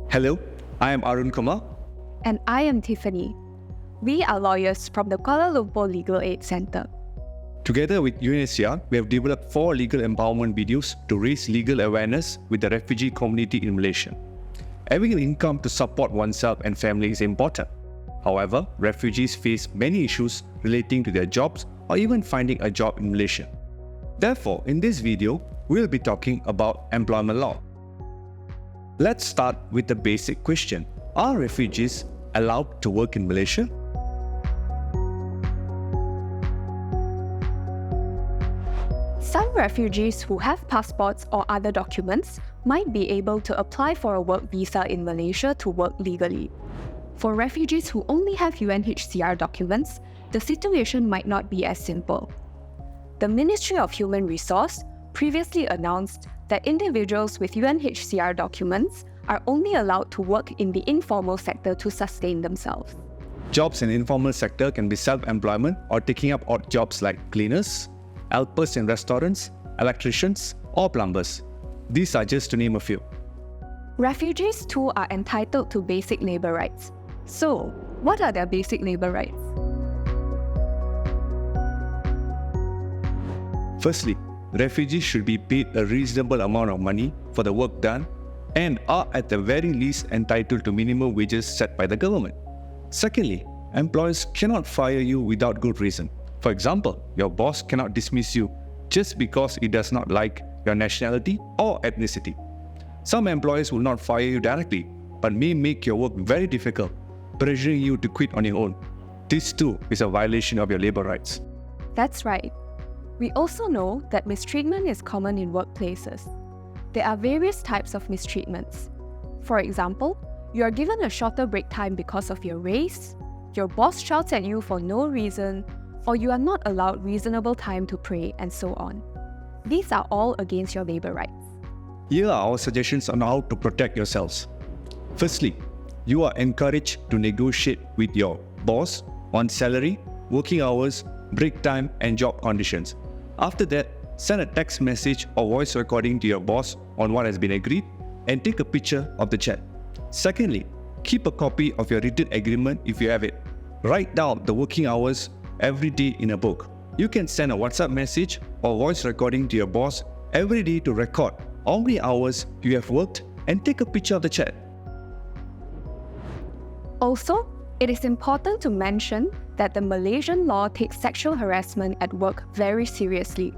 Hello, I am Arun Kumar. And I am Tiffany. We are lawyers from the Kuala Lumpur Legal Aid Centre. Together with UNHCR, we have developed 4 legal empowerment videos to raise legal awareness with the refugee community in Malaysia. Having an income to support oneself and family is important. However, refugees face many issues relating to their jobs or even finding a job in Malaysia. Therefore, in this video, we'll be talking about employment law. Let's start with the basic question. Are refugees allowed to work in Malaysia? Some refugees who have passports or other documents might be able to apply for a work visa in Malaysia to work legally. For refugees who only have UNHCR documents, the situation might not be as simple. The Ministry of Human Resource previously announced that individuals with UNHCR documents are only allowed to work in the informal sector to sustain themselves. Jobs in the informal sector can be self-employment or taking up odd jobs like cleaners, helpers in restaurants, electricians, or plumbers. These are just to name a few. Refugees too are entitled to basic labour rights. So, what are their basic labour rights? Firstly, refugees should be paid a reasonable amount of money for the work done and are at the very least entitled to minimum wages set by the government. Secondly, employers cannot fire you without good reason. For example, your boss cannot dismiss you just because he does not like your nationality or ethnicity. Some employers will not fire you directly, but may make your work very difficult, pressuring you to quit on your own. This too is a violation of your labour rights. That's right. We also know that mistreatment is common in workplaces. There are various types of mistreatments. For example, you are given a shorter break time because of your race, your boss shouts at you for no reason, or you are not allowed reasonable time to pray, and so on. These are all against your labour rights. Here are our suggestions on how to protect yourselves. Firstly, you are encouraged to negotiate with your boss on salary, working hours, break time, and job conditions. After that, send a text message or voice recording to your boss on what has been agreed and take a picture of the chat. Secondly, keep a copy of your written agreement if you have it. Write down the working hours every day in a book. You can send a WhatsApp message or voice recording to your boss every day to record how many hours you have worked and take a picture of the chat. Also, it is important to mention that the Malaysian law takes sexual harassment at work very seriously.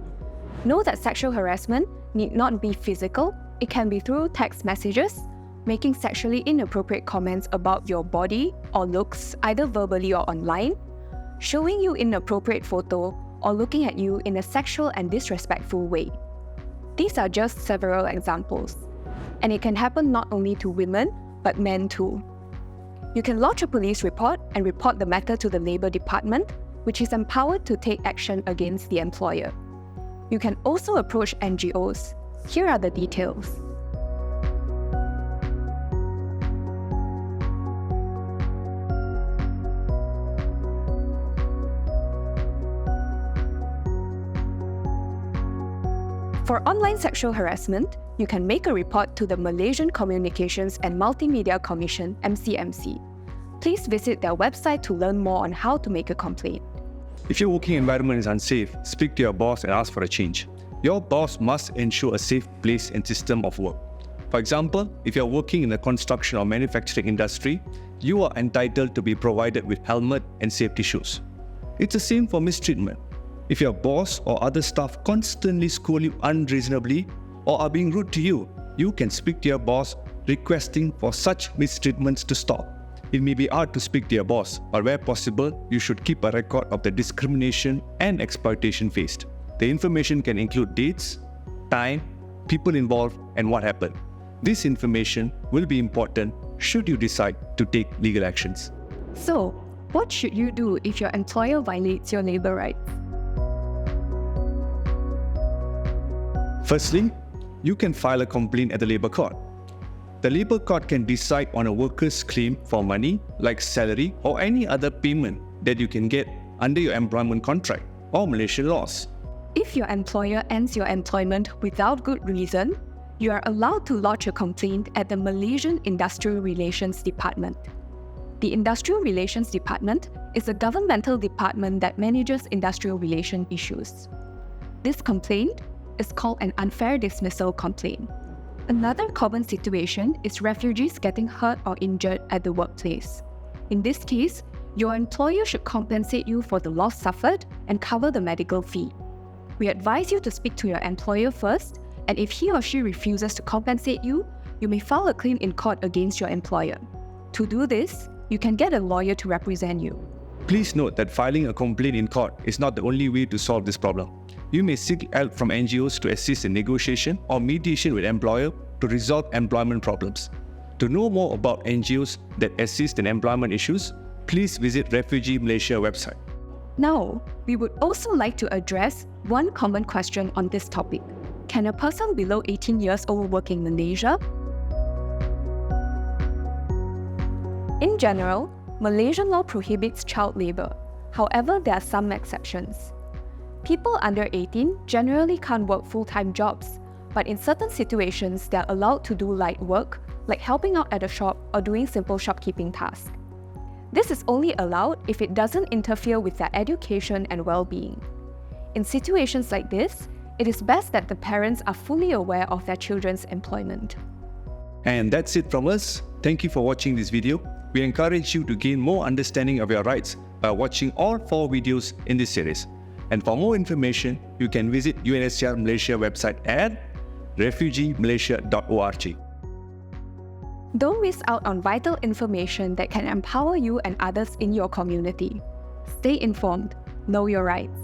Know that sexual harassment need not be physical, it can be through text messages, making sexually inappropriate comments about your body or looks either verbally or online, showing you inappropriate photo, or looking at you in a sexual and disrespectful way. These are just several examples, and it can happen not only to women, but men too. You can lodge a police report and report the matter to the Labour Department, which is empowered to take action against the employer. You can also approach NGOs. Here are the details. For online sexual harassment, you can make a report to the Malaysian Communications and Multimedia Commission (MCMC). Please visit their website to learn more on how to make a complaint. If your working environment is unsafe, speak to your boss and ask for a change. Your boss must ensure a safe place and system of work. For example, if you are working in the construction or manufacturing industry, you are entitled to be provided with helmet and safety shoes. It's the same for mistreatment. If your boss or other staff constantly scold you unreasonably or are being rude to you, you can speak to your boss requesting for such mistreatments to stop. It may be hard to speak to your boss, but where possible, you should keep a record of the discrimination and exploitation faced. The information can include dates, time, people involved, and what happened. This information will be important should you decide to take legal actions. So, what should you do if your employer violates your labour rights? Firstly, you can file a complaint at the Labour Court. The Labour Court can decide on a worker's claim for money like salary or any other payment that you can get under your employment contract or Malaysian laws. If your employer ends your employment without good reason, you are allowed to lodge a complaint at the Malaysian Industrial Relations Department. The Industrial Relations Department is a governmental department that manages industrial relation issues. This complaint is called an unfair dismissal complaint. Another common situation is refugees getting hurt or injured at the workplace. In this case, your employer should compensate you for the loss suffered and cover the medical fee. We advise you to speak to your employer first, and if he or she refuses to compensate you, you may file a claim in court against your employer. To do this, you can get a lawyer to represent you. Please note that filing a complaint in court is not the only way to solve this problem. You may seek help from NGOs to assist in negotiation or mediation with employer to resolve employment problems. To know more about NGOs that assist in employment issues, please visit Refugee Malaysia website. Now, we would also like to address one common question on this topic. Can a person below 18 years old work in Malaysia? In general, Malaysian law prohibits child labour. However, there are some exceptions. People under 18 generally can't work full-time jobs, but in certain situations, they are allowed to do light work, like helping out at a shop or doing simple shopkeeping tasks. This is only allowed if it doesn't interfere with their education and well-being. In situations like this, it is best that the parents are fully aware of their children's employment. And that's it from us. Thank you for watching this video. We encourage you to gain more understanding of your rights by watching all 4 videos in this series. And for more information, you can visit UNHCR Malaysia website at refugeemalaysia.org. Don't miss out on vital information that can empower you and others in your community. Stay informed, know your rights.